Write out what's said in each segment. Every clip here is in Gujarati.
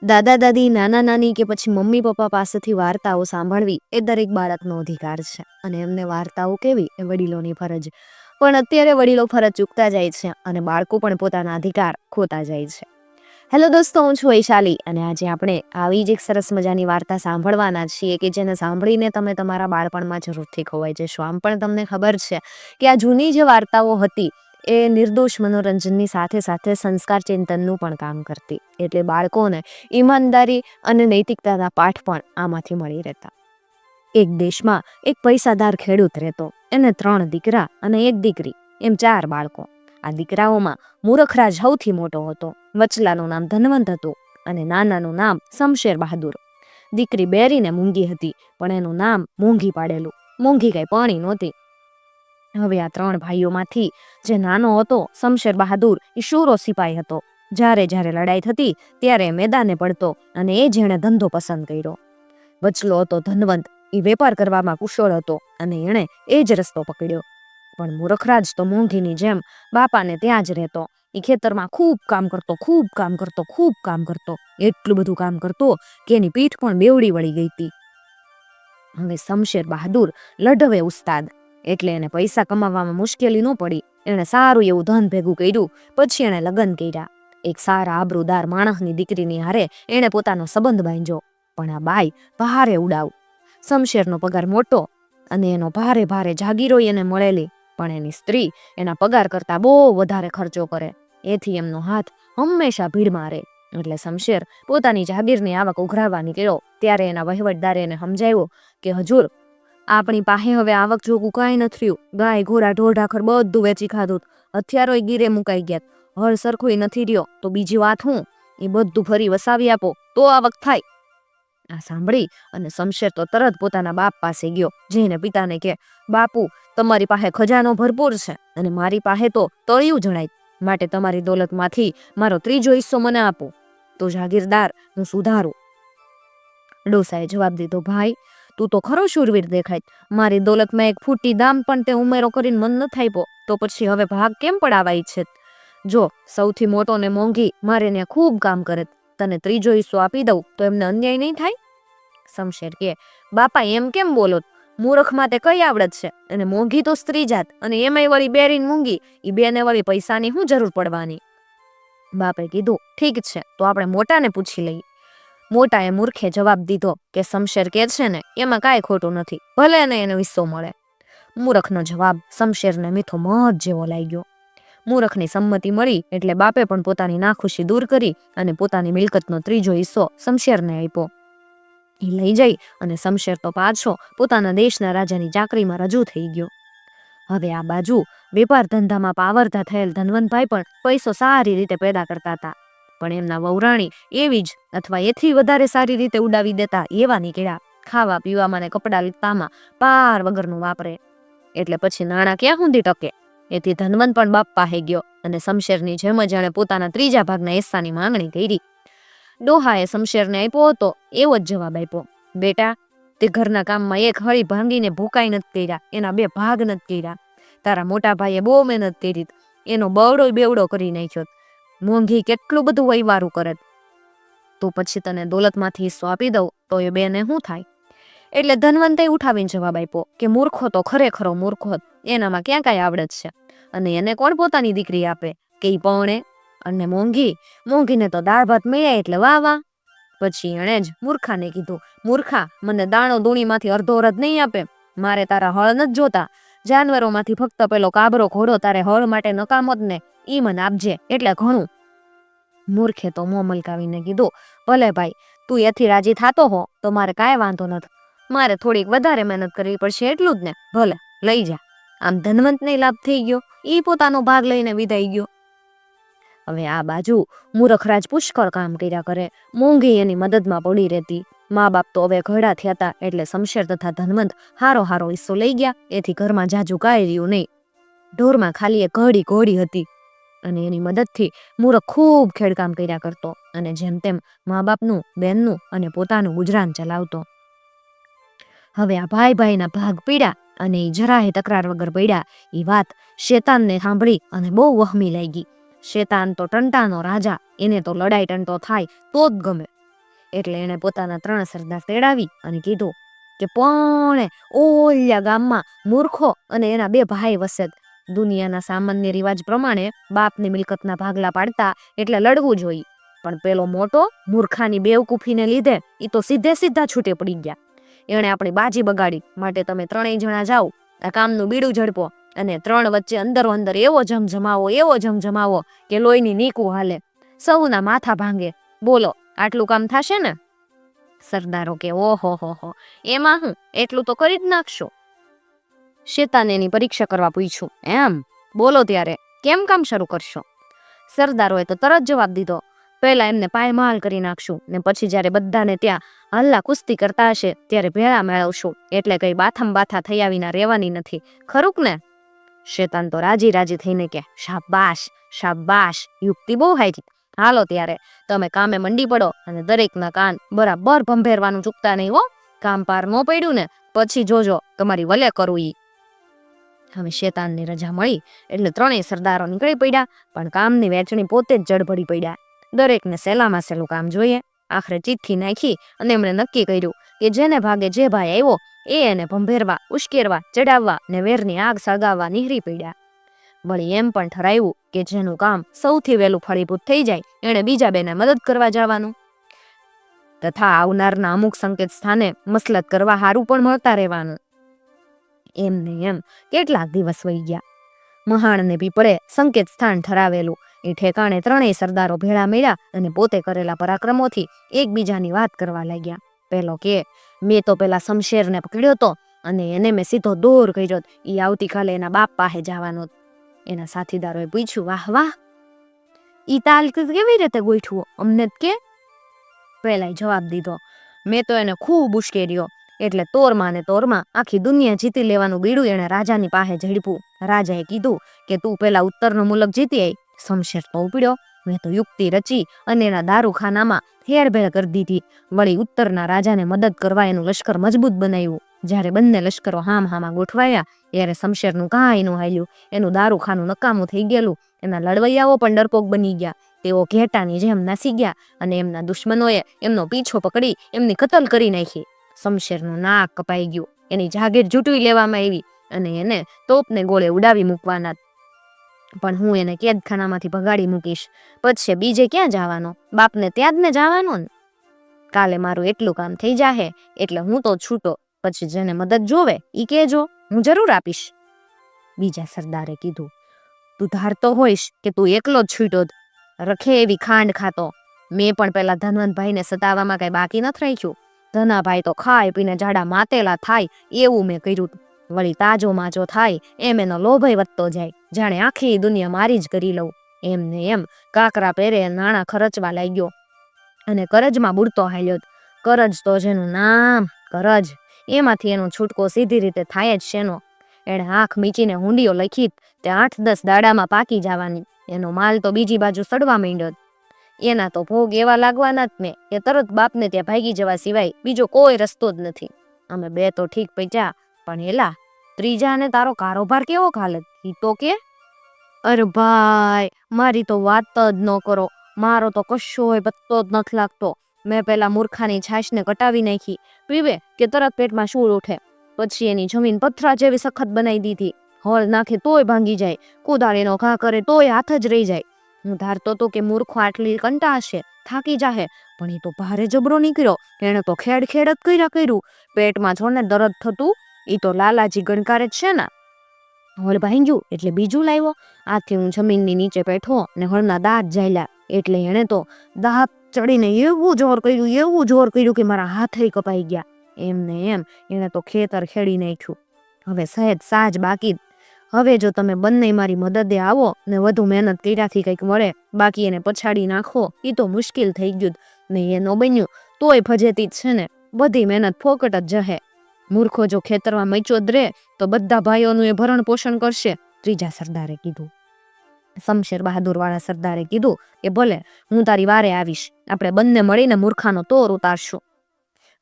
દાદા દાદી, નાના નાની કે પછી મમ્મી પપ્પા પાસેથી વાર્તાઓ સાંભળવી એ દરેક બાળકનો અધિકાર છે અને એમને વાર્તાઓ કહેવી એ વડીલોની ફરજ. પણ અત્યારે વડીલો ફરજ ચૂકતા જાય છે અને બાળકો પણ પોતાના અધિકાર ખોતા જાય છે. હેલો દોસ્તો, હું છું વૈશાલી અને આજે આપણે આવી જ એક સરસ મજાની વાર્તા સાંભળવાના છીએ કે જેને સાંભળીને તમે તમારા બાળપણમાં જરૂરથી ખોવાઈ જશો. આમ પણ તમને ખબર છે કે આ જૂની જે વાર્તાઓ હતી એ નિર્દોષ મનોરંજનની સાથે સાથે સંસ્કાર ચિંતનનું પણ કામ કરતી. એટલે બાળકોને ઈમાનદારી અને નૈતિકતાના પાઠ પણ આમાંથી મળી રહેતા. એક દેશમાં એક પૈસાદાર ખેડૂત રહેતો. એને 3 દીકરા અને 1 દીકરી, એમ 4 બાળકો. આ દીકરાઓમાં મૂરખરાજ સૌથી મોટો હતો. વચલાનું નામ ધનવંત હતું અને નાનાનું નામ શમશેર બહાદુર. દીકરી બેરીને મૂંગી હતી, પણ એનું નામ મોંઘી પાડેલું. મોંઘી કઈ પાણી નહોતી. હવે આ 3 ભાઈઓમાંથી જે નાનો હતો શમશેર બહાદુર એ શૂરો સિપાઈ હતો. જ્યારે જ્યારે લડાઈ થતી ત્યારે મેદાને પડતો અને એ જેણે ધંધો પસંદ કર્યો. વચલો હતો ધનવંત, એ વેપાર કરવામાં કુશળ હતો અને એણે એ જ રસ્તો પકડ્યો. પણ મૂરખરાજ તો મોંઘીની જેમ બાપાને ત્યાં જ રહેતો. એ ખેતરમાં ખૂબ કામ કરતો. એટલું બધું કામ કરતો કે એની પીઠ પણ બેવડી વળી ગઈ હતી. હવે શમશેર બહાદુર લઢવે ઉસ્તાદ, એટલે એને પૈસા કમાવામાં મુશ્કેલી ન પડી. એણે સારું એવું ધન ભેગું કર્યું. પછી એણે લગ્ન કર્યા. એક સારા આબરૂદાર માણસની દીકરીની હારે એણે પોતાનો સંબંધ બાંધ્યો. પણ આ બાઈ ભારે ઉડાવ. શમશેરનો પગાર મોટો અને એનો ભારે ભારે જાગીરોય એને મળેલી, પણ એની સ્ત્રી એના પગાર કરતા બહુ વધારે ખર્ચો કરે. એથી એમનો હાથ હંમેશા ભીડમાં રહે. એટલે શમશેર પોતાની જાગીરની આવક ઉઘરાવવા નીકળ્યો ત્યારે એના વહીવટદારે એને સમજાવ્યો કે હજુર, આપણી પાસે હવે આવક જોગું કાંઈ નથી રહ્યું. ગાય, ઘોડા, ઢોર ઢાખર બધું વેચી ખાધું. હથિયારોય ગીરે મુકાઈ ગયા. હળ સરખું નથી રહ્યો. તો બીજી વાત હું, એ બધું ફરી વસાવી આપો તો આવક થાય. આ સાંભળી અને શમશેર તો તરત પોતાના બાપ પાસે ગયો. જઈને પિતાને કે, બાપુ, તમારી પાસે ખજાનો ભરપૂર છે અને મારી પાસે તો તળિયું જણાય. માટે તમારી દોલતમાંથી મારો 3જો હિસ્સો મને આપો તો જાગીરદાર હું સુધારું. ડોસાએ જવાબ દીધો, ભાઈ, તું તો ખરો શૂરવીર દેખાય. મારી દોલતમાં 1 ફૂટી દામ પણ તે ઉમેરો કરીને મન ન થાપ્યો તો પછી હવે ભાગ કેમ પડાવવા ઈચ્છે? જો સૌથી મોટો ને મોંઘી મારે ને ખૂબ કામ કરે, તને 3જો હિસ્સો આપી દઉં તો એમને અન્યાય નહીં થાય? શમશેર કે, બાપા, એમ કેમ બોલો? મૂર્ખમાં તે કઈ આવડત છે? અને મોંઘી તો સ્ત્રી જાત, અને એમાંય વળી બેરીને મૂંગી. એ બેને વળી પૈસાની શું જરૂર પડવાની? બાપે કીધું, ઠીક છે, તો આપણે મોટાને પૂછી લઈએ. મોટાએ મૂર્ખે જવાબ દીધો કે શમશેર કે છે ને એમાં કાંઈ ખોટું નથી, ભલે ને એનો હિસ્સો મળે. મૂર્ખનો જવાબ શમશેરને મીઠો મધ જેવો લાગ્યો. મૂર્ખની સંમતિ મળી એટલે બાપે પણ પોતાની નાખુશી દૂર કરી અને પોતાની મિલકતનો 3જો હિસ્સો શમશેરને આપ્યો. એ લઈ જઈ અને શમશેર તો પાછો પોતાના દેશના રાજાની ચાકરીમાં રજૂ થઈ ગયો. હવે આ બાજુ વેપાર ધંધામાં પાવરધા થયેલ ધનવંતભાઈ પણ પૈસો સારી રીતે પેદા કરતા હતા. પણ એમના વહુરાણી એવી જ અથવા એથી વધારે સારી રીતે ઉડાવી દેતા એવા નીકળ્યા. ખાવા પીવામાં ને કપડાં લીતામાં પાર વગરનું વાપરે. એટલે પછી નાણાં ક્યાં સુધી ટકે? એથી ધનવંત પણ બાપ પાસે ગયો અને શમશેરની જેમ જ એણે પોતાના 3જા ભાગના હિસ્સાની માંગણી કરી. ડોહાએ શમશેરને આપ્યો હતો એવો જ જવાબ આપ્યો, બેટા, તે ઘરના કામમાં 1 હળી ભાંગીને ભૂકાઈ નથી કર્યા, એના 2 ભાગ નથી કર્યા. તારા મોટા ભાઈએ બહુ મહેનત કરી, એનો બવડો બેવડો કરી નાખ્યો. મોંઘી કેટલું બધું વહીવારું કરે, તો પછી તને દોલતમાંથી હિસ્સો આપી દઉં તો એ બેને શું થાય? એટલે ધનવંતે ઉઠાવીને જવાબ આપ્યો કે મૂર્ખો તો ખરેખરો મૂર્ખો, એનામાં ક્યાં કાંઈ આવડત છે? અને એને કોણ પોતાની દીકરી આપે કે ઈ પૌણે? અને મોંઘીને તો દાળ ભાત મળ્યા એટલે વાહ વાહ. પછી એણે જ મૂર્ખાને કીધું, મૂર્ખા, મને દાણો દૂણીમાંથી અડધો અરદ નહીં આપે. મારે તારા હળ નથી જોતા. જાનવરોમાંથી ફક્ત પેલો કાબરો ઘોડો તારે હળ માટે નકામો જ ને, ઈ મને આપજે એટલે ઘણું. મૂર્ખે તો મોં મલકાવીને કીધું, ભલે ભાઈ, તું એથી રાજી થાતો હો તો મારે કાંઈ વાંધો નથી. મારે થોડીક વધારે મહેનત કરવી પડશે એટલું જ ને, ભલે લઈ જા. આમ ધનવંતને લાભ થઈ ગયો. ઈ પોતાનો ભાગ લઈને વિદાઈ ગયો. હવે આ બાજુ મૂરખરાજ પુષ્કળ કામ કર્યા કરે. મોંઘી એની મદદમાં પડી રહેતી. મા બાપ તો હવે ઘરડા થયા હતા એટલે શમશેર તથા ધનવંત હારો હિસ્સો લઈ ગયા. એથી ઘરમાં જાજુ કાંઈ રહ્યું નહીં. ઢોરમાં ખાલી એક ઘોડી હતી અને એની મદદથી મૂરખ ખૂબ ખેડકામ કર્યા કરતો અને જેમ તેમ મા બાપનું, બેનનું અને પોતાનું ગુજરાન ચલાવતો. હવે આ ભાઈના ભાગ પીડ્યા અને એ જરાય તકરાર વગર પડ્યા. એ વાત શેતાનને સાંભળી અને બહુ વહમી લાગી. શેતાન તો ટંટાનો રાજા, એને તો લડાઈ ટંટો થાય તો જ ગમે. એટલે એણે પોતાના 3 સરદાર તેડાવી અને કીધું કે પણ ઓલ્યા ગામમાં મૂર્ખો અને એના 2 ભાઈ વસે. દુનિયાના સામાન્ય રિવાજ પ્રમાણે બાપની મિલકતના ભાગલા પાડતા એટલે લડવું જોઈએ, પણ પેલો મોટો મૂર્ખાની બેવકૂફીને લીધે એ તો સીધા છૂટે પડી ગયા. એણે આપણી બાજી બગાડી, માટે તમે 3 જણા જાઓ, આ કામનું બીડું ઝડપો અને 3 વચ્ચે અંદરો અંદર એવો જમજમાવો કે લોહીની નીકું હાલે, સૌના માથા ભાંગે. બોલો, આટલું કામ થશે ને? સરદારો કે ઓહો, એમાં હું, એટલું તો કરી જ નાખશો. શેતાને એની પરીક્ષા કરવા પૂછ્યું, એમ બોલો ત્યારે કેમ કામ શરૂ કરશો? સરદારોએ તો તરત જવાબ દીધો, પહેલા એમને પાયમાલ કરી નાખશું ને પછી જ્યારે બધાને ત્યાં હલ્લા કુસ્તી કરતા હશે ત્યારે ભેળા મેળવશું, એટલે કઈ બાથા થયા વિના રહેવાની નથી, ખરું ને? શેતાન તો રાજી થઈને કે શાબાશ, યુક્તિ બહુ હારી. હાલો ત્યારે તમે કામે મંડી પડો અને દરેકના કાન બરાબર ભંભેરવાનું ચૂકતા નહીં હો. કામ પાર ન પડ્યું ને પછી જોજો તમારી વલે કરું ઈ. હવે શેતાનની રજા મળી એટલે 3 સરદારો નીકળી પડ્યા, પણ કામની વહેંચણી પોતે જ જડભડી પડ્યા. દરેકને સહેલામાં સહેલું કામ જોઈએ. આખરે ચિઠ્ઠી નાખી અને એમણે નક્કી કર્યું કે જેને ભાગે જે ભાઈ આવ્યો એને ભંભેરવા, ઉશ્કેરવા, ચડાવવા ને વેરની આગ સળગાવવા નીહરી પડ્યા. વળી એમ પણ ઠરાયું કે જેનું કામ સૌથી વહેલું ફળીભૂત થઈ જાય એણે બીજા 2ને મદદ કરવા જવાનું, તથા આવનારના અમુક સંકેત સ્થાને મસલત કરવા હારું પણ મળતા રહેવાનું. એમને એમ કેટલાક દિવસ વહી ગયા. મહાણને પીપળે સંકેત સ્થાન ઠરાવેલું. એ ઠેકાણે 3 સરદારો ભેળા મળ્યા અને પોતે કરેલા પરાક્રમોથી એકબીજાની વાત કરવા લાગ્યા. પેલો કે મેં તો પેલા શમશેરને પકડ્યો તો અને એને મેં સીધો દૂર કર્યો, એ આવતીકાલે એના બાપ પાસે જવાનો. એના સાથીદારોએ પૂછ્યું, વાહ, ઈ તાલ કેવી રીતે ગોઠવો, અમને જ કે? પેલાએ જવાબ દીધો, મેં તો એને ખૂબ ઉશ્કેર્યો, એટલે તોરમાં આખી દુનિયા જીતી લેવાનું બીડું એને રાજાની પાસે ઝડપ્યું. રાજાએ કીધું કે તું પેલા ઉત્તરનો મુલક જીતી આવી. શમશેર તો ઉપડ્યો, મેં તો યુક્તિ રચી અને એના દારૂખાનામાં હેરભેર કરી દીધી. વળી ઉત્તરના રાજાને મદદ કરવા એનું લશ્કર મજબૂત બનાવ્યું. જ્યારે બંને લશ્કરો હામાં ગોઠવાયા ત્યારે શમશેરનું કાંઈ ન હાલ્યું. એનું દારૂખાનું નકામું થઈ ગયેલું. એના લડવૈયાઓ પણ ડરપોક બની ગયા. તેઓ ઘેટાની જેમ નાસી ગયા અને એમના દુશ્મનોએ એમનો પીછો પકડી એમની કતલ કરી નાખી. શમશેરનું નાક કપાઈ ગયું, એની જાગીર ઝૂંટવી લેવામાં આવી અને એને તોપને ગોળે ઉડાવી મૂકવાના. પણ હું એને કેદખાનામાંથી ભગાડી મૂકીશ. પછી બીજે ક્યાં જવાનો? બાપને ત્યાં જ ને જવાનો ને. કાલે મારું એટલું કામ થઈ જાહે એટલે હું તો છૂટો. પછી જેને મદદ જોવે ઈ કહેજો, હું જરૂર આપીશ. બીજા સરદારે કીધું, તું ધારતો હોઈશ કે તું એકલો જ છૂટો, રખે એવી ખાંડ ખાતો. મેં પણ પેલા ધનવંતભાઈને સતાવવામાં કઈ બાકી નથી રાખ્યું. ધનાભાઈ તો ખાઈ પીને જાડા માતેલા થાય એવું મેં કર્યું. વળી તાજો માજો થાય એમ એનો લોભય વધતો જાય, જાણે આખી દુનિયા મારી જ કરી લઉં. એમને એમ કાકરા પહેરે નાણાં ખર્ચવા લાગ્યો અને કરજમાં બુડતો હાલ્યો. કરજ તો જેનું નામ કરજ, એમાંથી એનો છૂટકો સીધી રીતે થાય જ શેનો? એણે આંખ મીચીને હુંડીઓ લખી તે 8-10 દાડામાં પાકી જવાની. એનો માલ તો બીજી બાજુ સડવા માંડ્યો. એના તો ભોગ એવા લાગવાના જ ને એ તરત બાપને ત્યાં ભાગી જવા સિવાય બીજો કોઈ રસ્તો જ નથી. અમે 2 તો ઠીક પચ્યા, પણ એલા ત્રીજાને તારો કારોબાર કેવો હાલે ઈ તો કે? અરે ભાઈ, મારી તો વાત જ ન કરો. મારો તો કશોય પત્તો જ નથી લાગતો. મેં પેલા મૂર્ખાની છાશને કટાવી નાખી. પીવે કે તરત પેટમાં શૂળ ઉઠે. પછી એની જમીન પથરા જેવી સખત બનાવી દીધી. હળ નાખે તોય ભાંગી જાય, કુદાળીનો ઘા કરે તોય હાથ જ રહી જાય. હું ધારતો તો કે મૂર્ખો આટલી કંટાળશે, થાકી જાહે, પણ એ તો ભારે જબરો નીકળ્યો. એને તો ખેડ જ કર્યું. પેટમાં જોને દર્દ થતું, એ તો લાલાજી ગણકારે જ છે ને. હળ ભાંગ્યું એટલે બીજું લાવ્યો. આથી હું જમીનની નીચે બેઠો ને હળના દાંત જાયલા એટલે એને તો દાંત ચડીને એવું જોર કર્યું કે મારા હાથે કપાઈ ગયા. એમને એમ એને તો ખેતર ખેડી નાખ્યું. હવે સહેજ સાજ બાકી. હવે જો તમે બંને મારી મદદે આવો ને વધુ મહેનત કર્યાથી કંઈક મળે, બાકી એને પછાડી નાખો એ તો મુશ્કેલ થઈ ગયું ને એ ન બન્યું તોય ફજેતી જ છે ને. બધી મહેનત ફોકટ જ જહે. મૂર્ખો જો ખેતરમાં મચ્યો જ રે તો બધા ભાઈઓનું એ ભરણ પોષણ કરશે. ત્રીજા સરદારે કીધું. શમશેર બહાદુર વાળા સરદારે કીધું કે ભલે, હું તારી વારે આવીશ. આપણે બંને મળીને મૂર્ખાનો તોર ઉતારશું.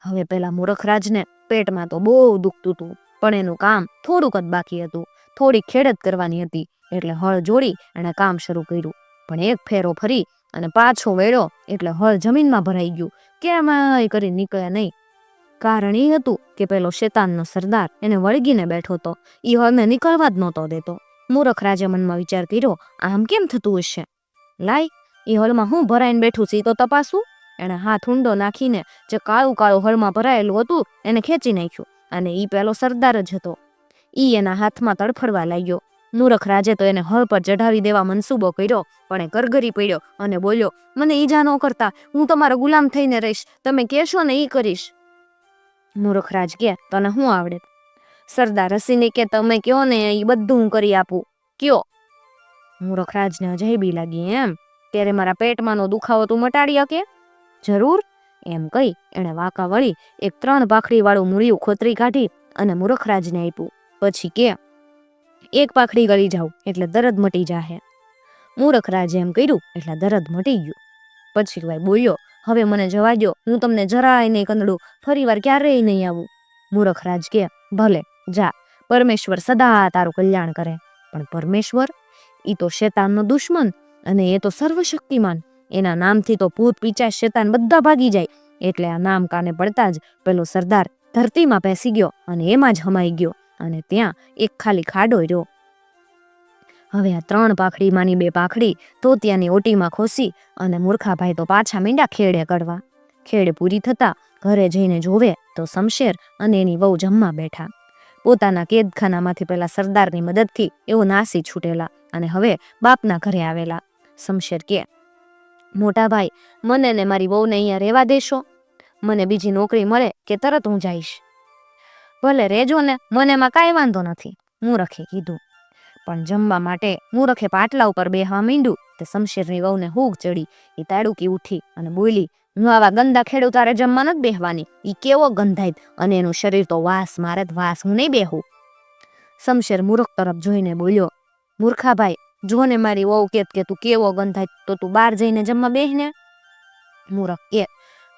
હવે પેલા મૂર્ખરાજને પેટમાં તો બહુ દુખતું હતું, પણ એનું કામ થોડુંક જ બાકી હતું. થોડી ખેડત કરવાની હતી એટલે હળ જોડી એણે કામ શરૂ કર્યું. પણ એક ફેરો ફરી અને પાછો વેળ્યો એટલે હળ જમીનમાં ભરાઈ ગયું. કેમાંય કરી નીકળ્યા નહીં. કારણ એ હતું કે પેલો શેતાનનો સરદાર એને વળગીને બેઠો હતો. એ હળને નીકળવા જ નહોતો દેતો. મૂરખ રાજે મનમાં વિચાર કર્યો, આમ કેમ થતું હશે? લાય, એ હળમાં હું ભરાઈને બેઠું છે તો તપાસું. એણે હાથ ઊંડો નાખીને જે કાળું કાળું હળમાં ભરાયેલું હતું એને ખેંચી નાખ્યું, અને એ પેલો સરદાર જ હતો. ઈ એના હાથમાં તડફડવા લાગ્યો. મૂરખ રાજે તો એને હળ પર ચઢાવી દેવા મનસૂબો કર્યો, પણ એ કરગરી પડ્યો અને બોલ્યો, મને ઈજા ન કરતા, હું તમારો ગુલામ થઈને રહીશ, તમે કહેશો ને એ કરીશ. મૂરખ રાજ કે, તને શું આવડે? સરદાર હસીને કે, તમે કયો ને એ બધું હું કરી આપું, કયો. મૂરખ રાજને અજાયબી લાગી. એમ ત્યારે મારા પેટમાંનો દુખાવો તું મટાડી શકે? જરૂર, એમ કહી એણે વાંકા વળી એક 3 પાખડી વાળું મૂળિયું ખોતરી કાઢી અને મૂરખ રાજને આપ્યું. પછી કે, એક પાખડી ગળી જાવ એટલે દરદ મટી જાહે. મૂરખ રાજે એમ કર્યું એટલે દરદ મટી ગયું. પછી ભાઈ બોલ્યો, હવે મને જવા દો, હું તમને જરાય નહીં કંદડું, ફરી વાર ક્યારેય નહીં આવું. મૂરખ રાજ કે, ભલે જા, પરમેશ્વર સદા તારું કલ્યાણ કરે. પણ પરમેશ્વર, ઈ તો શેતાનનો દુશ્મન, અને એ તો સર્વશક્તિમાન. એના નામથી તો ભૂત પિચાચ શેતાન બધા ભાગી જાય. એટલે આ નામ કાને પડતા જ પેલો સરદાર ધરતીમાં પેસી ગયો અને એમાં જ હમાઈ ગયો, અને ત્યાં એક ખાલી ખાડો રહ્યો. હવે આ 3 પાખડીમાંની 2 પાખડી તો ત્યાંની ઓટીમાં ખોસી અને મૂર્ખાભાઈ તો પાછા મીંડા ખેડે કરવા. ખેડ પૂરી થતા ઘરે જઈને જોવે તો શમશેર અને એની વહુ જમવા બેઠા. પોતાના કેદખાનામાંથી પેલા સરદારની મદદથી એવો નાસી છૂટેલા અને હવે બાપના ઘરે આવેલા. શમશેર કે, મોટા ભાઈ, મને ને મારી વહુને અહીંયા રહેવા દેશો? મને બીજી નોકરી મળે કે તરત હું જઈશ. ભલે રેજો ને, મને એમાં કાંઈ વાંધો નથી, મૂરખે કીધું. પણ જમવા માટે મૂરખે પાટલા ઉપર બેહવા માંડ્યું તે શમશેરની વહુને હૂગ ચડી. એ તાડુકી ઉઠી અને બોલી, હું આવા ગંદા ખેડૂત તારે જમવા નથી બેહવાની. ઈ કેવો ગંધાય, અને એનું શરીર તો વાસ મારે જ વાસ, હું નહીં બેહું. શમશેર મૂરખ તરફ જોઈને બોલ્યો, મૂર્ખાભાઈ, જો ને મારી વહુ કે તું કેવો ગંધાય તો તું બહાર જઈને જમવા બેહને. મૂરખ કે,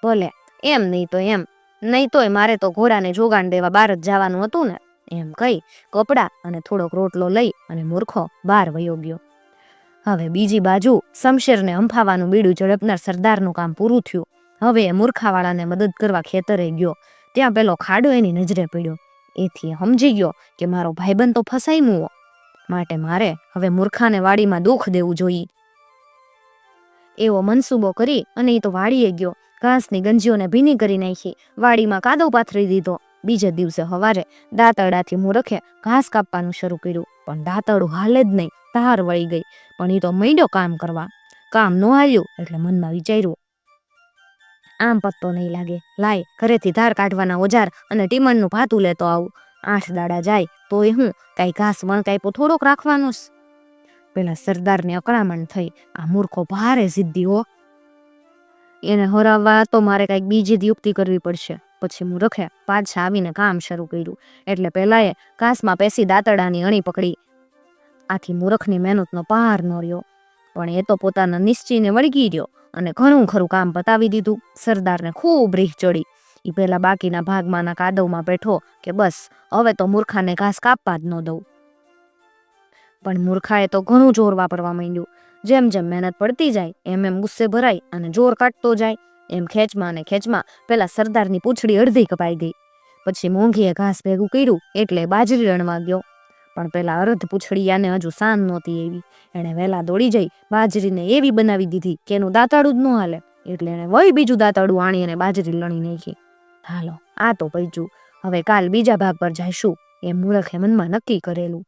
ભલે, એમ નહીં તો એમ, નહીં તોય મારે તો ઘોડાને જોગાણ દેવા બહાર જ જવાનું હતું ને. એમ કહી કપડા અને થોડોક રોટલો લઈ અને મૂર્ખો બહાર વયો ગયો. હવે બીજી બાજુ શમશેરને હંફાવાનું બીડું ઝડપનાર સરદારનું કામ પૂરું થયું. હવે એ મૂર્ખાવાળાને મદદ કરવા ખેતરે ગયો. ત્યાં પેલો ખાડો એની નજરે પડ્યો. એથી સમજી ગયો કે મારો ભાઈબંધ તો ફસાઈ મુવો, માટે મારે હવે મૂર્ખાને વાડીમાં દુઃખ દેવું જોઈએ. એવો મનસૂબો કરી અને એ તો વાડીએ ગયો. ઘાસની ગંજીઓને ભીની કરી નાખી, વાડીમાં કાદવ પાથરી દીધો. બીજે દિવસે સવારે દાંતરડાથી મૂરખે ઘાસ કાપવાનું શરૂ કર્યું, પણ દાંતરડું હાલે જ નહીં, ધાર વળી ગઈ. પણ એ તો માંડ્યો કામ કરવા. કામ ન હાલ્યું એટલે મનમાં વિચાર્યું, આમ પત્તો નહીં લાગે, લાય ઘરેથી ધાર કાઢવાના ઓજાર અને ટીમણનું ભાતું લેતો આવું. 8 દાડા જાય તોય હું કાંઈ ઘાસ વણકાઈપો થોડોક રાખવાનો. પેલા સરદારને અકળામણ થઈ, આ મૂર્ખો ભારે જિદ્દી હો, એને હરાવવા તો મારે કાંઈક બીજી જ યુક્તિ કરવી પડશે. પછી મૂરખે પાછા આવીને કામ શરૂ કર્યું. એટલે પેલા એ ઘાસમાં પેસી દાંતરડાની અણી પકડી. આથી મૂરખની મહેનતનો પાર ન રહ્યો, પણ એ તો પોતાના નિશ્ચયને વળગી રહ્યો અને ઘણું ખરું કામ પતાવી દીધું. સરદારને ખૂબ રીહ ચડી. એ પેલા બાકીના ભાગમાંના કાદવમાં બેઠો કે બસ હવે તો મૂર્ખાને ઘાસ કાપવા જ ન દઉં. પણ મૂર્ખાએ તો ઘણું જોર વાપરવા માંડ્યું. જેમ જેમ મહેનત પડતી જાય એમ એમ ગુસ્સે ભરાય અને જોર કાઢતો જાય. એમ ખેંચમાં ને ખેંચમાં પેલા સરદારની પૂંછડી અડધી કપાઈ ગઈ. પછી મોંઘીએ ઘાસ ભેગું કર્યું એટલે બાજરી રણવા ગયો. પણ પેલા અર્ધ પૂંછડીયાને હજુ સાન નહોતી એવી. એણે વહેલા દોડી જઈ બાજરીને એવી બનાવી દીધી કે એનું દાંતાડું જ ન હાલે. એટલે એણે વળી બીજું દાંતાડું આણી અને બાજરી લણી નાખી. હાલો, આ તો પૈચું, હવે કાલ બીજા ભાગ પર જઈશું, એમ મૂરખે મનમાં નક્કી કરેલું.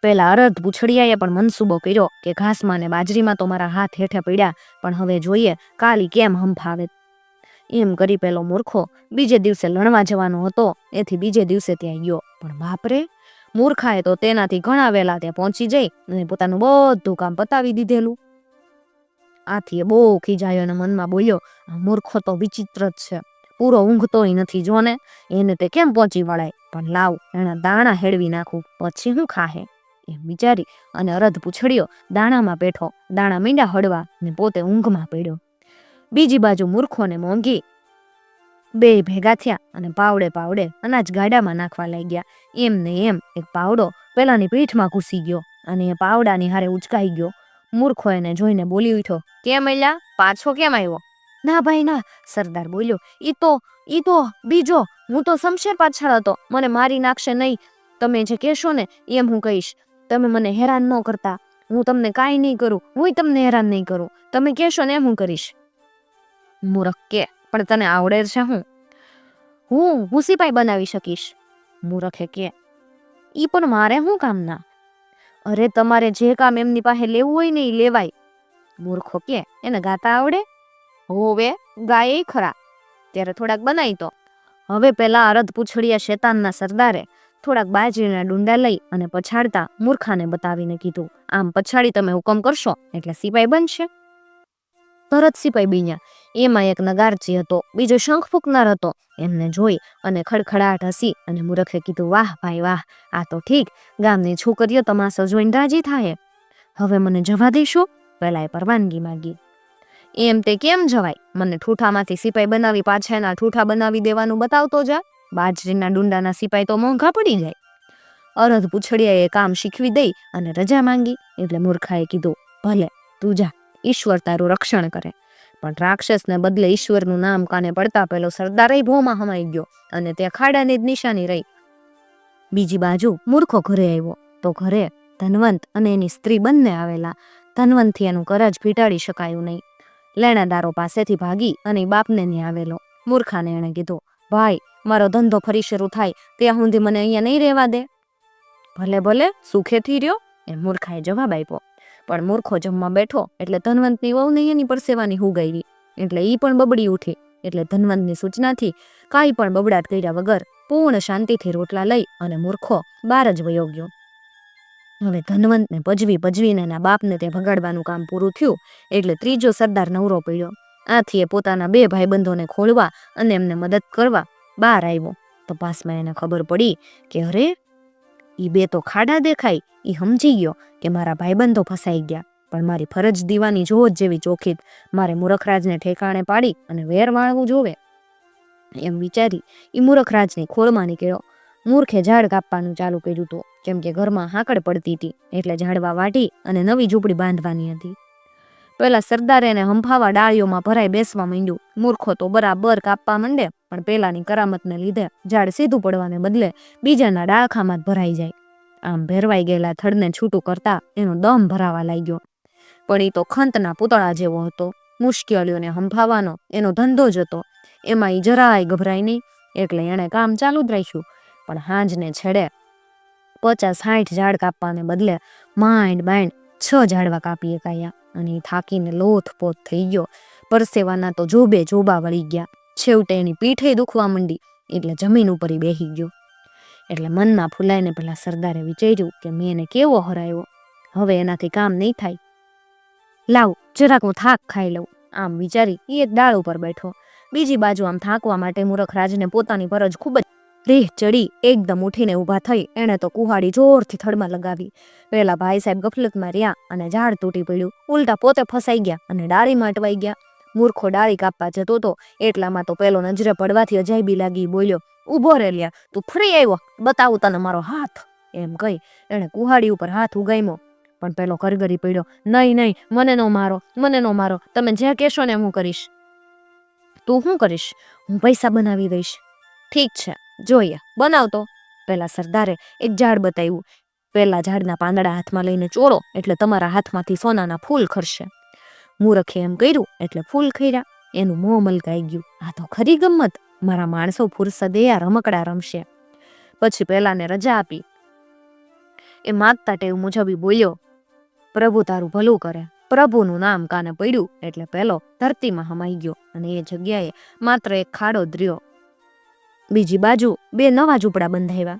પેલા અર્ધ પૂંછડિયાએ પણ મનસૂબો કર્યો કે ઘાસમાં ને બાજરીમાં તો મારા હાથ હેઠે પડ્યા, પણ હવે જોઈએ કાલી કેમ હંફાવે. એમ કરી પેલો મૂર્ખો બીજે દિવસે લણવા જવાનો હતો, એથી બીજે દિવસે ત્યાં ગયો. પણ બાપરે, મૂર્ખાએ તો તેનાથી ઘણા વહેલા ત્યાં પહોંચી જઈ અને પોતાનું બધું કામ પતાવી દીધેલું. આથી એ બહુ ખીજાયો અને મનમાં બોલ્યો, આ મૂર્ખો તો વિચિત્ર જ છે, પૂરો ઊંઘતોય નથી જોને, એને તે કેમ પહોંચી વળાય. પણ લાવ, એના દાણા હેડવી નાખું, પછી હું ખાહે. એમ વિચારી અને અરધ પૂછડ્યો દાણામાં બેઠો. દાણા મીંડા હળવા ને પોતે ઊંઘમાં પડ્યો. બીજી બાજુ મૂર્ખો ને મોંઘી 2 ભેગા થયા અને પાવડે પાવડે અનાજ ગાડામાં નાખવા લાગ્યા. એમ ને એમ એક પાવડો પેલાની પીઠમાં ઘૂસી ગયો અને એ પાવડાની હારે ઉચકાઈ ગયો. મૂર્ખો એને જોઈને બોલી ઉઠ્યો, કેમ એલા, પાછો કેમ આવ્યો? ના ભાઈ ના, સરદાર બોલ્યો, ઈ તો બીજો, હું તો શમશેર પાછળ હતો, મને મારી નાખશે નહીં. તમે જે કહેશો ને એમ હું કહીશ. તમે મને હેરાન ન કરતા, હું તમને કાંઈ નહીં કરું, હું તમને હેરાન નહીં કરું. તમે કહેશો ને એમ હું કરીશ. મૂર્ખ કે, પણ તને આવડે છે હું? હું સિપાઈ બનાવી શકીશ. મૂર્ખે કે, ઈ પણ મારે શું કામના? અરે તમારે જે કામ એમની પાસે લેવું હોય ને એ લેવાય. મૂર્ખો કે, એને ગાતા આવડે? હોવે, ગાય ખરા. ત્યારે થોડાક બનાવી તો. હવે પેલા અરધ પૂછડિયા શેતાનના સરદારે થોડાક બાજરીના ડુંડા લઈ અને પછાડતા મૂર્ખાને બતાવીને કીધું, આમ પછાડી તમે હુકમ કરશો એટલે સિપાઈ બનશે. તરત સિપાઈ બન્યા. એમાં એક નગારચી હતો, બીજો શંખ ફૂંકનાર હતો. એમને જોઈ અને ખડખડાટ હસી અને મૂર્ખે કીધું, વાહ ભાઈ વાહ, આ તો ઠીક, ગામની છોકરીઓ તમાશો જોઈને રાજી થાય. હવે મને જવા દેશો? પેલાએ પરવાનગી માંગી. એમ તે કેમ જવાય? મને ઠૂઠામાંથી સિપાઈ બનાવી પાછા એના ઠૂઠા બનાવી દેવાનું બતાવતો જા. બાજરીના ડુંડાના સિપાઈ તો મોંઘા પડી જાય. અરધ પૂછડિયાએ કામ શીખવી દઈ અને રજા માંગી. એટલે મૂર્ખાએ કીધું, ભલે તું જા, ઈશ્વર તારું રક્ષણ કરે. પણ રાક્ષસને બદલે ઈશ્વરનું નામ કાને પડતા પેલો સરદાર ભોમાં હમાઈ ગયો અને તે ખાડાની જ નિશાની રહી. બીજી બાજુ મૂર્ખો ઘરે આવ્યો તો ઘરે ધનવંત અને એની સ્ત્રી બંને આવેલા. ધનવંતથી એનું કરજ ભીટાડી શકાયું નહીં. લેણાદારો પાસેથી ભાગી અને બાપને ત્યાં આવેલો. મૂર્ખાને એણે કીધું, ભાઈ મારો ધંધો ફરી શરૂ થાય ત્યાં સુધી મને અહીંયા નહીં રહેવા દે. ભલે ભલે, સુખેથી રહ્યો, એ મૂર્ખાએ જવાબ આપ્યો. પણ મૂર્ખો જમવા બેઠો એટલે ધનવંતની વહુને એની પરસેવાની હુગાઈ, એટલે ઈ પણ બબડી ઉઠી. એટલે ધનવંતની સૂચનાથી કાંઈ પણ બબડાટ કર્યા વગર પૂર્ણ શાંતિથી રોટલા લઈ અને મૂર્ખો બહાર જ વયો ગયો. હવે ધનવંતને પજવીને એના બાપને તે ભગાડવાનું કામ પૂરું થયું એટલે ત્રીજો સરદાર નવરો પડ્યો. આથી એ પોતાના બે ભાઈબંધોને ખોળવા અને એમને મદદ કરવા બહાર આવ્યો. તપાસમાં એને ખબર પડી કે અરે, ઈ બે તો ખાડા દેખાય. ઈ સમજી ગયો કે મારા ભાઈબંધો ફસાઈ ગયા, પણ મારી ફરજ દીવાની જોત જેવી ચોખીત મારે મૂર્ખરાજને ઠેકાણે પાડી અને વેર વાળવું જોવે. એમ વિચારી ઈ મૂર્ખરાજની ખોળમાં નીકળ્યો. મૂર્ખે ઝાડ કાપવાનું ચાલુ કર્યું હતું, કેમ કે ઘરમાં હાકડ પડતી હતી એટલે ઝાડવા વાટી અને નવી ઝૂંપડી બાંધવાની હતી. પેલા સરદારે એને હંફાવા ડાળીઓમાં ભરાઈ બેસવા માંડ્યું. મૂર્ખો તો બરાબર કાપવા માંડે, પણ પેલાની કરામતને લીધે ઝાડ સીધું પડવાને બદલે બીજાના ડાળખામાં જ ભરાઈ જાય. આમ ભેરવાઈ ગયેલા થડને છૂટું કરતા એનો દમ ભરાવા લાગ્યો. પણ એ તો ખંતના પૂતળા જેવો હતો. મુશ્કેલીઓને હંફાવાનો એનો ધંધો જ હતો. એમાં એ જરાય ગભરાય નહીં, એટલે એણે કામ ચાલુ જ રાખ્યું. પણ હાંજને છેડે 50-60 ઝાડ કાપવાને બદલે માંડ 6 ઝાડવા કાપી એકાયા અને એ થાકીને લોથપોથ થઈ ગયો. પરસેવાના તો જોબા વળી ગયા. છેવટે એની પીઠે દુખવા માંડી એટલે જમીન ઉપર બેસી ગયો. એટલે મનમાં ફૂલાઈને પેલા સરદારે વિચાર્યું કે મેં એને કેવો હરાયો, હવે એનાથી કામ નહીં થાય. લાવ જરાક હું થાક ખાઈ લઉં. આમ વિચારી એ એક ડાળ ઉપર બેઠો. બીજી બાજુ આમ થાકવા માટે મૂર્ખરાજને પોતાની ફરજ ખૂબ જ રેહ ચડી. એકદમ ઉઠીને ઊભા થઈ એણે તો કુહાડી જોરથી થડમાં લગાવી. પેલા ભાઈ સાહેબ ગફલતમાં રહ્યા અને ઝાડ તૂટી પડ્યું. ઉલટા પોતે ફસાઈ ગયા અને ડાળીમાં અટવાઈ ગયા. મૂર્ખો ડાળી કાપવા જતો હતો એટલામાં તો પેલો નજરે પડવાથી અજાયબી લાગી. બોલ્યો, ઊભો રે લ્યા, તું ફરી આવ્યો, બતાવું તને મારો હાથ. એમ કહી એણે કુહાડી ઉપર હાથ ઉગામ્યો. પણ પેલો કરગરી પડ્યો, નહીં, મને નો મારો, તમે જે કહેશો ને હું કરીશ. તું શું કરીશ? હું પૈસા બનાવી દઈશ. ઠીક છે, જોઈએ, બનાવતો. પેલા સરદારે એક ઝાડ બતાવ્યું. પેલા ઝાડના પાંદડા હાથમાં લઈને ચોરો એટલે તમારા હાથમાંથી સોનાના ફૂલ ખરશે. મૂર્ખે એમ કર્યું એટલે ફૂલ ખર્યા. એનું મોં મલકાઈ ગયું. આ તો ખરી ગમ્મત, મારા માણસો ફુરસદે આ રમકડા રમશે. પછી પેલાને રજા આપી. એ માગતા ટેવ મુજબ બોલ્યો, પ્રભુ તારું ભલું કરે. પ્રભુનું નામ કાને પડ્યું એટલે પેલો ધરતીમાં હમાઈ ગયો અને એ જગ્યાએ માત્ર એક ખાડો જ રહ્યો. બીજી બાજુ 2 નવા ઝૂંપડા બંધાવ્યા.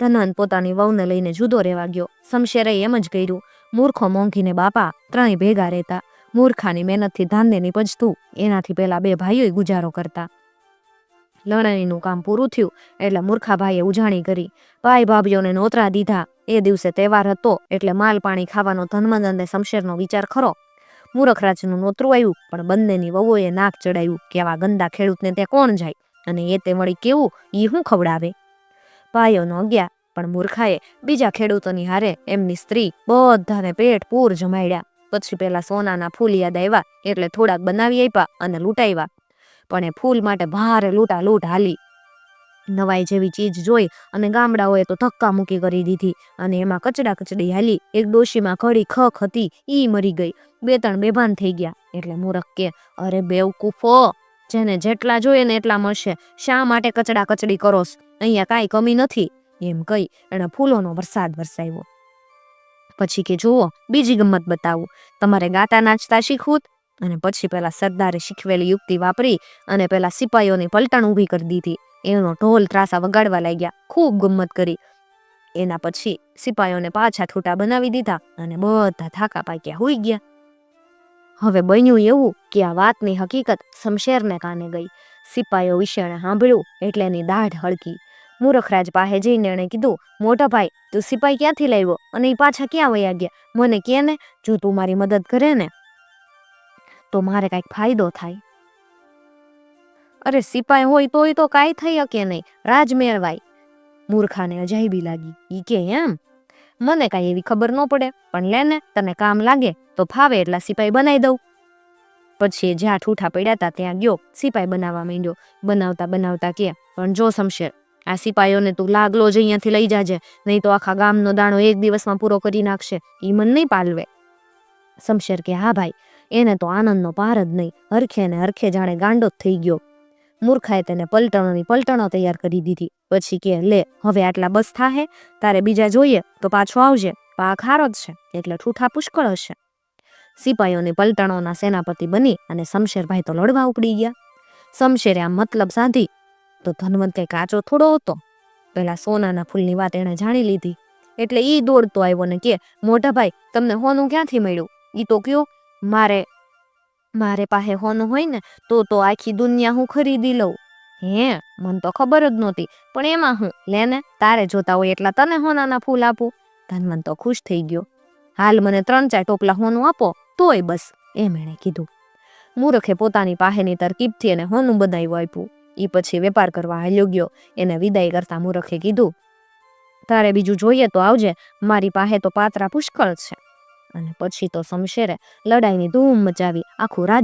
ધનવંત પોતાની વહુને લઈને જુદો રહેવા ગયો. શમશેરે એમ જ કર્યું. મૂર્ખો મોંઘીને બાપા ત્રણેય ભેગા રહેતા. મૂર્ખાની મહેનતથી ધાન્ય નીપજતું, એનાથી પેલા 2 ભાઈઓ ગુજારો કરતા. લણણીનું કામ પૂરું થયું એટલે મૂર્ખા ભાઈએ ઉજાણી કરી. ભાઈ ભાભીઓને નોતરા દીધા. એ દિવસે તહેવાર હતો એટલે માલ પાણી ખાવાનો ધનવંત અને શમશેરનો વિચાર ખરો. મૂર્ખરાજનું નોતરું આવ્યું પણ બંનેની વહુએ નાક ચડાવ્યું કે આવા ગંદા ખેડૂતને તે કોણ જાય અને એ તે વળી કેવું ઈ શું ખવડાવે. ભાઈઓનો ગયા પણ મૂર્ખાએ બીજા ખેડૂતોની હારે એમની સ્ત્રી બધાને પેટ પૂર જમાડ્યા. પછી પેલા સોનાના ફૂલ યાદ આવ્યા એટલે થોડાક બનાવી આપ્યા અને લૂંટાવ્યા. પણ એ ફૂલ માટે ભારે લૂંટ હાલી. નવાઈ જેવી ચીજ જોઈ અને ગામડાઓએ તો ધક્કા મૂકી કરી દીધી અને એમાં કચડા કચડી હાલી. એક ડોશીમાં ઘડી ખખ હતી, ઈ મરી ગઈ. 2-3 બેભાન થઈ ગયા. એટલે મૂરખ કે, અરે બેવકૂફો, જેને જેટલા જોઈએ ને એટલા મળશે, શા માટે કચડા કચડી કરોસ? અહીંયા કાંઈ કમી નથી. એમ કહી એણે ફૂલોનો વરસાદ વરસાવ્યો. પછી કે, જુઓ બીજી ગમત બતાવું. તમારે ગાતા નાચતા શીખવું? અને પછી પેલા સરદારે શીખવેલી યુક્તિ વાપરી અને પેલા સિપાહીઓની પલટણ ઊભી કરી દીધી. એનો ઢોલ ત્રાસા વગાડવા લાગ્યા. ખૂબ ગમત કરી. એના પછી સિપાહીઓને પાછા ઠૂટા બનાવી દીધા અને બધા થાકા પાક્યા હુઈ ગયા. હવે બન્યું એવું કે આ વાતની હકીકત શમશેરને કાને ગઈ. સિપાહીઓ વિશે એણે સાંભળ્યું એટલે એની દાઢ હળકી. મૂરખરાજ પાસે જઈને એણે કીધું, મોટા ભાઈ, તું સિપાહી ક્યાંથી લાવ્યો અને એ પાછા ક્યાં વયા ગયા? મને કે ને, જો તું મારી મદદ કરે ને તો મારે કાંઈક ફાયદો થાય. અરે સિપાહી હોય તોય તો કાંઈ થઈ શકે નહીં, રાજ મેળવાય. મૂર્ખાને અજાયબી લાગી. ઈ કે, એમ? મને કાંઈ એવી ખબર ન પડે, પણ લે ને, તને કામ લાગે તો ફાવે એટલા સિપાહી બનાવી દઉં. પછી જ્યાં ઠૂઠા પડ્યા હતા ત્યાં ગયો, સિપાહી બનાવવા માંડ્યો. બનાવતા બનાવતા કે, પણ જો શમશેર, આ સિપાહીઓને તું લાગલો જ અહીંયાથી લઈ જાજે, નહીં તો આખા ગામનો દાણો એક દિવસમાં પૂરો કરી નાખશે. ઈ મન નહીં પાલવે. શમશેર કે, હા ભાઈ, એને તો આનંદનો પાર જ નહીં. હરખે ને હરખે જાણે ગાંડો જ થઈ ગયો. મૂર્ખાએ તેને પલટણોની પલટણો તૈયાર કરી દીધી. પછી કે, લે હવે આટલા બસ થાહે, તારે બીજા જોઈએ તો પાછો આવજે. પાક હારો જ છે એટલે ઠૂઠા પુષ્કળ હશે. સિપાહીઓની પલટણોના સેનાપતિ બની અને શમશેરભાઈ તો લડવા ઉપડી ગયા. શમશેરે આમ મતલબ સાધી તો ધનવંત કઈ કાચો થોડો હતો. પેલા સોનાના ફૂલની વાત એણે જાણી લીધી એટલે ઈ દોડતો આવ્યો ને કે, મોટા ભાઈ, તમને હોનું ક્યાંથી મળ્યું? ઈ તો કયો. મારે પાસે હોનું હોય ને તો આખી દુનિયા હું ખરીદી લઉં. હે, મને તો ખબર જ નહોતી. પણ એમાં હું, લે ને, તારે જોતા હોય એટલા તને હોનાના ફૂલ આપું. ધનવંત તો ખુશ થઈ ગયો. હાલ મને 3-4 ટોપલા હોનું આપો તોય બસ, એમ એણે કીધું. મૂર્ખે પોતાની પાસેની તરકીબથી એને હોનું બનાવ્યું આપ્યું. એ પછી વેપાર કરવા હાલ્યો ગયો. એને વિદાય કરતા મૂર્ખે કીધું, તારે બીજું જોઈએ તો આવજે, મારી પાસે તો પાત્રા પુષ્કળ છે. અને પછી તો શમશેરે લડાઈની ધૂમ મચાવી. આખું રાજ્ય